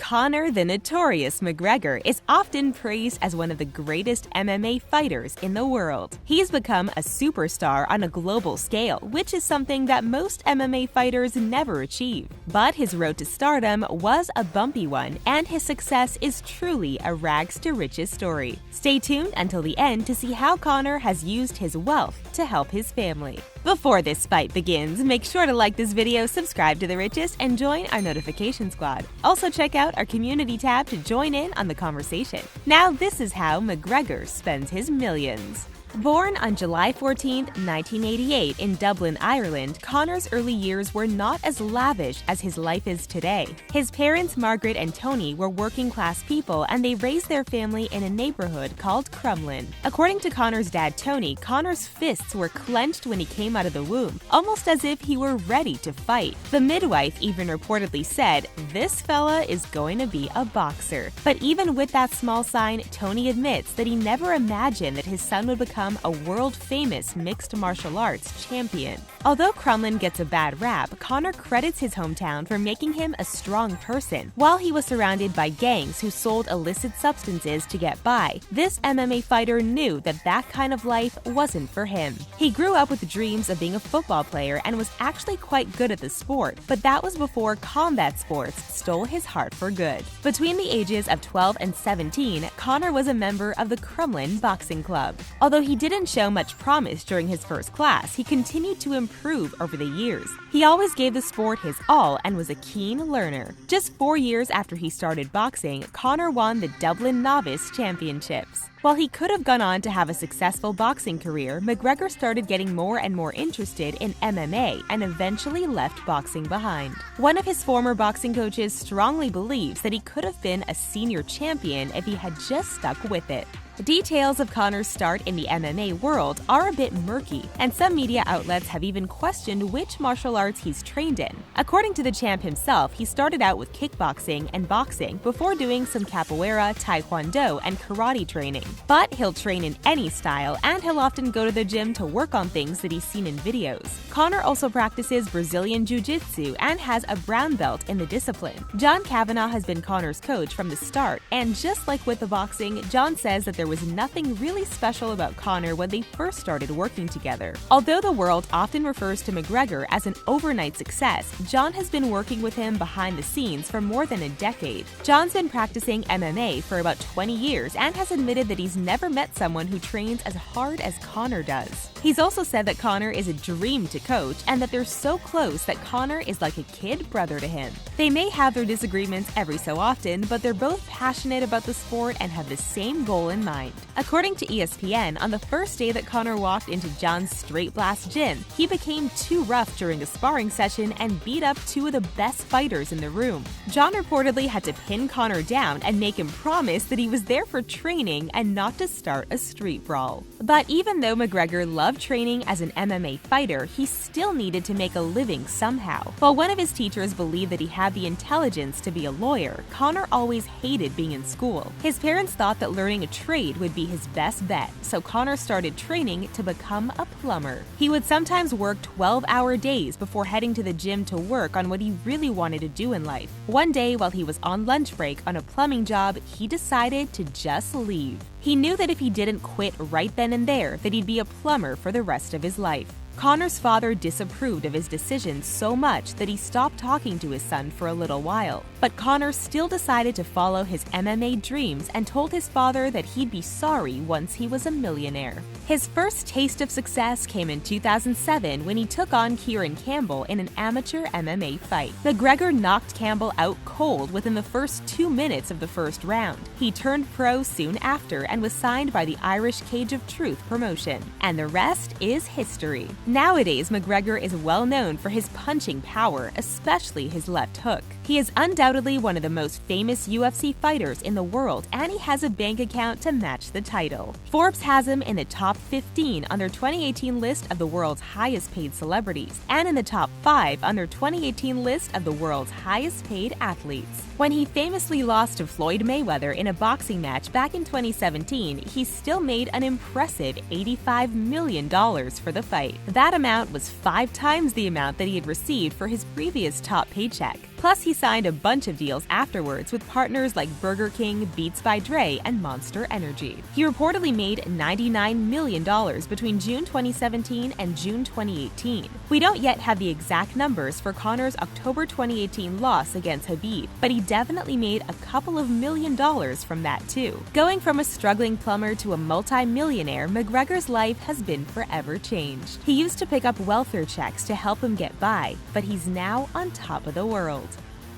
Conor the Notorious McGregor is often praised as one of the greatest MMA fighters in the world. He's become a superstar on a global scale, which is something that most MMA fighters never achieve. But his road to stardom was a bumpy one, and his success is truly a rags to riches story. Stay tuned until the end to see how Conor has used his wealth to help his family. Before this fight begins, make sure to like this video, subscribe to The Richest, and join our notification squad. Also check out our community tab to join in on the conversation. Now this is how McGregor spends his millions. Born on July 14, 1988 in Dublin, Ireland, Conor's early years were not as lavish as his life is today. His parents, Margaret and Tony, were working-class people, and they raised their family in a neighborhood called Crumlin. According to Conor's dad, Tony, Conor's fists were clenched when he came out of the womb, almost as if he were ready to fight. The midwife even reportedly said, "This fella is going to be a boxer." But even with that small sign, Tony admits that he never imagined that his son would become a world-famous mixed martial arts champion. Although Crumlin gets a bad rap, Conor credits his hometown for making him a strong person. While he was surrounded by gangs who sold illicit substances to get by, this MMA fighter knew that that kind of life wasn't for him. He grew up with dreams of being a football player and was actually quite good at the sport, but that was before combat sports stole his heart for good. Between the ages of 12 and 17, Conor was a member of the Crumlin Boxing Club. Although he didn't show much promise during his first class, he continued to improve over the years. He always gave the sport his all and was a keen learner. Just 4 years after he started boxing, Conor won the Dublin Novice Championships. While he could have gone on to have a successful boxing career, McGregor started getting more and more interested in MMA and eventually left boxing behind. One of his former boxing coaches strongly believes that he could have been a senior champion if he had just stuck with it. The details of Conor's start in the MMA world are a bit murky, and some media outlets have even questioned which martial arts he's trained in. According to the champ himself, he started out with kickboxing and boxing before doing some capoeira, taekwondo, and karate training. But he'll train in any style, and he'll often go to the gym to work on things that he's seen in videos. Conor also practices Brazilian Jiu-Jitsu and has a brown belt in the discipline. John Kavanagh has been Conor's coach from the start, and just like with the boxing, John says that there was nothing really special about Conor when they first started working together. Although the world often refers to McGregor as an overnight success, John has been working with him behind the scenes for more than a decade. John's been practicing MMA for about 20 years and has admitted that he's never met someone who trains as hard as Conor does. He's also said that Conor is a dream to coach and that they're so close that Conor is like a kid brother to him. They may have their disagreements every so often, but they're both passionate about the sport and have the same goal in mind. According to ESPN, on the first day that Conor walked into John's Straight Blast gym, he became too rough during a sparring session and beat up two of the best fighters in the room. John reportedly had to pin Conor down and make him promise that he was there for training and not to start a street brawl. But even though McGregor loved training as an MMA fighter, he still needed to make a living somehow. While one of his teachers believed that he had the intelligence to be a lawyer, Conor always hated being in school. His parents thought that learning a trade would be his best bet, so Conor started training to become a plumber. He would sometimes work 12-hour days before heading to the gym to work on what he really wanted to do in life. One day, while he was on lunch break on a plumbing job, he decided to just leave. He knew that if he didn't quit right then and there, that he'd be a plumber for the rest of his life. Conor's father disapproved of his decision so much that he stopped talking to his son for a little while. But Conor still decided to follow his MMA dreams and told his father that he'd be sorry once he was a millionaire. His first taste of success came in 2007 when he took on Kieran Campbell in an amateur MMA fight. McGregor knocked Campbell out cold within the first 2 minutes of the first round. He turned pro soon after and was signed by the Irish Cage of Truth promotion. And the rest is history. Nowadays, McGregor is well known for his punching power, especially his left hook. He is undoubtedly one of the most famous UFC fighters in the world, and he has a bank account to match the title. Forbes has him in the top 15 on their 2018 list of the world's highest paid celebrities, and in the top 5 on their 2018 list of the world's highest paid athletes. When he famously lost to Floyd Mayweather in a boxing match back in 2017, he still made an impressive $85 million for the fight. That amount was 5 times the amount that he had received for his previous top paycheck. Plus, he signed a bunch of deals afterwards with partners like Burger King, Beats by Dre, and Monster Energy. He reportedly made $99 million between June 2017 and June 2018. We don't yet have the exact numbers for Conor's October 2018 loss against Khabib, but he definitely made a couple of $1 million from that too. Going from a struggling plumber to a multi-millionaire, McGregor's life has been forever changed. He used to pick up welfare checks to help him get by, but he's now on top of the world.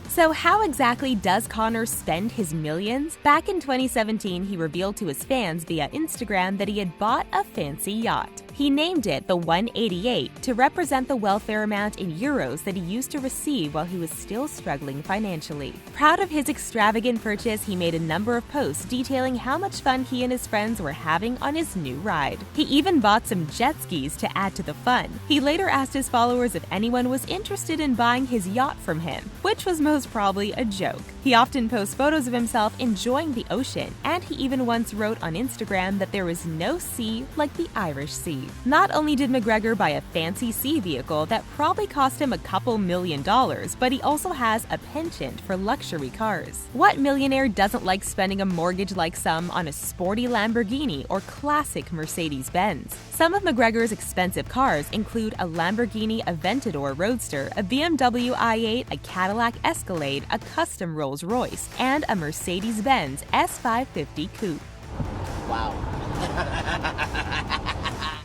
So how exactly does Conor spend his millions? Back in 2017, he revealed to his fans via Instagram that he had bought a fancy yacht. He named it the 188 to represent the welfare amount in euros that he used to receive while he was still struggling financially. Proud of his extravagant purchase, he made a number of posts detailing how much fun he and his friends were having on his new ride. He even bought some jet skis to add to the fun. He later asked his followers if anyone was interested in buying his yacht from him, which was most probably a joke. He often posts photos of himself enjoying the ocean, and he even once wrote on Instagram that there was no sea like the Irish Sea. Not only did McGregor buy a fancy sea vehicle that probably cost him a couple $1 million, but he also has a penchant for luxury cars. What millionaire doesn't like spending a mortgage-like sum on a sporty Lamborghini or classic Mercedes-Benz? Some of McGregor's expensive cars include a Lamborghini Aventador Roadster, a BMW i8, a Cadillac Escalade, a custom Rolls-Royce, and a Mercedes-Benz S550 Coupe. Wow.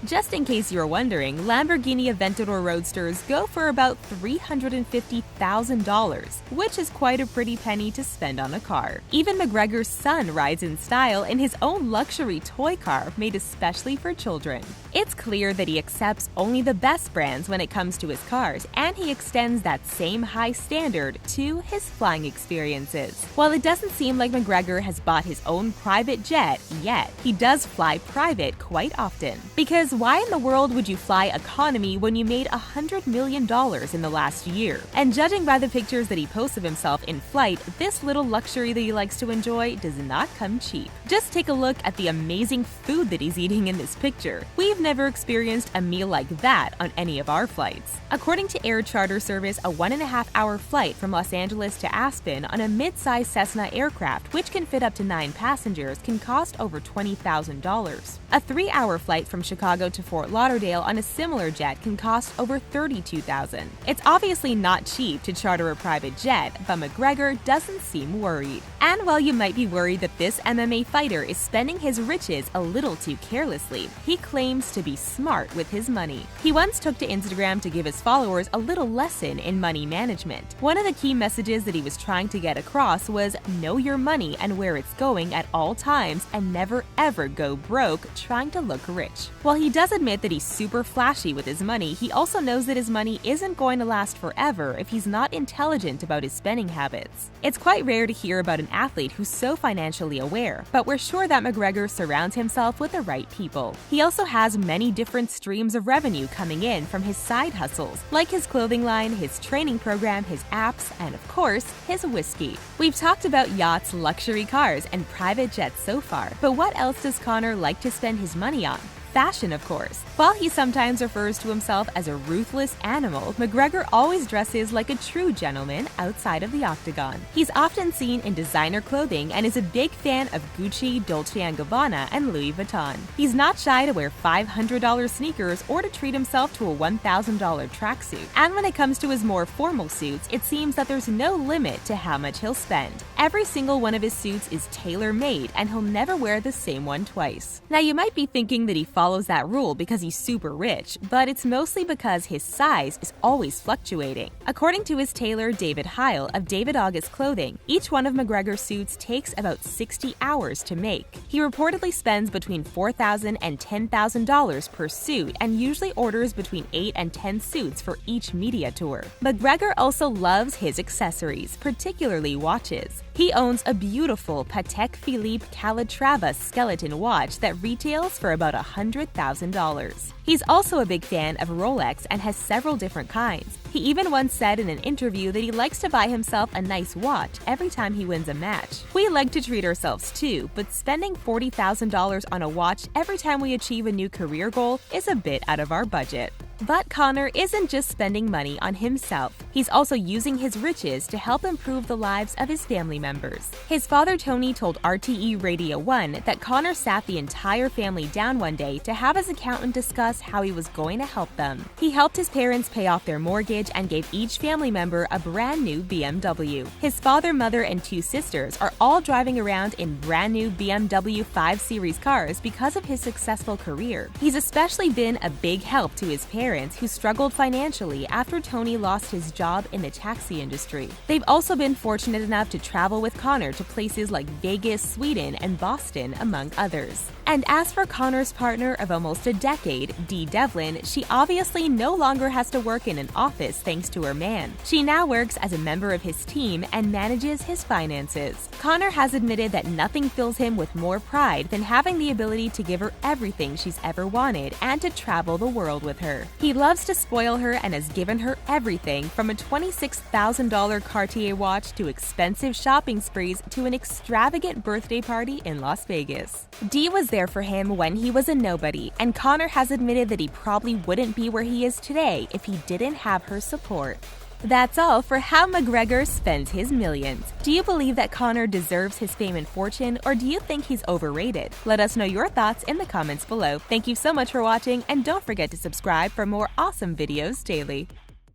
Just in case you were wondering, Lamborghini Aventador Roadsters go for about $350,000, which is quite a pretty penny to spend on a car. Even McGregor's son rides in style in his own luxury toy car made especially for children. It's clear that he accepts only the best brands when it comes to his cars, and he extends that same high standard to his flying experiences. While it doesn't seem like McGregor has bought his own private jet yet, he does fly private quite often. Because why in the world would you fly economy when you made $100 million in the last year? And judging by the pictures that he posts of himself in flight, this little luxury that he likes to enjoy does not come cheap. Just take a look at the amazing food that he's eating in this picture. We've never experienced a meal like that on any of our flights. According to air charter service, a 1.5-hour flight from Los Angeles to Aspen on a mid-size Cessna aircraft, which can fit up to 9 passengers, can cost over $20,000. A 3-hour flight from Chicago to Fort Lauderdale on a similar jet can cost over $32,000. It's obviously not cheap to charter a private jet, but McGregor doesn't seem worried. And while you might be worried that this MMA fighter is spending his riches a little too carelessly, he claims to be smart with his money. He once took to Instagram to give his followers a little lesson in money management. One of the key messages that he was trying to get across was know your money and where it's going at all times, and never ever go broke trying to look rich. While he does admit that he's super flashy with his money, he also knows that his money isn't going to last forever if he's not intelligent about his spending habits. It's quite rare to hear about an athlete who's so financially aware, but we're sure that McGregor surrounds himself with the right people. He also has many different streams of revenue coming in from his side hustles, like his clothing line, his training program, his apps, and of course, his whiskey. We've talked about yachts, luxury cars, and private jets so far, but what else does Conor like to spend his money on? Fashion, of course. While he sometimes refers to himself as a ruthless animal, McGregor always dresses like a true gentleman outside of the octagon. He's often seen in designer clothing and is a big fan of Gucci, Dolce & Gabbana, and Louis Vuitton. He's not shy to wear $500 sneakers or to treat himself to a $1,000 tracksuit. And when it comes to his more formal suits, it seems that there's no limit to how much he'll spend. Every single one of his suits is tailor-made, and he'll never wear the same one twice. Now, you might be thinking that he follows that rule because he's super rich, but it's mostly because his size is always fluctuating. According to his tailor, David Heil of David August Clothing, each one of McGregor's suits takes about 60 hours to make. He reportedly spends between $4,000 and $10,000 per suit and usually orders between 8 and 10 suits for each media tour. McGregor also loves his accessories, particularly watches. He owns a beautiful Patek Philippe Calatrava skeleton watch that retails for about $100,000. He's also a big fan of Rolex and has several different kinds. He even once said in an interview that he likes to buy himself a nice watch every time he wins a match. We like to treat ourselves too, but spending $40,000 on a watch every time we achieve a new career goal is a bit out of our budget. But Conor isn't just spending money on himself. He's also using his riches to help improve the lives of his family members. His father Tony told RTE Radio 1 that Conor sat the entire family down one day to have his accountant discuss how he was going to help them. He helped his parents pay off their mortgage and gave each family member a brand new BMW. His father, mother, and 2 sisters are all driving around in brand new BMW 5 Series cars because of his successful career. He's especially been a big help to his parents, who struggled financially after Tony lost his job in the taxi industry. They've also been fortunate enough to travel with Conor to places like Vegas, Sweden, and Boston, among others. And as for Conor's partner of almost a decade, Dee Devlin, she obviously no longer has to work in an office thanks to her man. She now works as a member of his team and manages his finances. Conor has admitted that nothing fills him with more pride than having the ability to give her everything she's ever wanted and to travel the world with her. He loves to spoil her and has given her everything from a $26,000 Cartier watch to expensive shopping sprees to an extravagant birthday party in Las Vegas. Dee was there for him when he was a nobody, and Conor has admitted that he probably wouldn't be where he is today if he didn't have her support. That's all for how McGregor spends his millions. Do you believe that Conor deserves his fame and fortune, or do you think he's overrated? Let us know your thoughts in the comments below. Thank you so much for watching, and don't forget to subscribe for more awesome videos daily.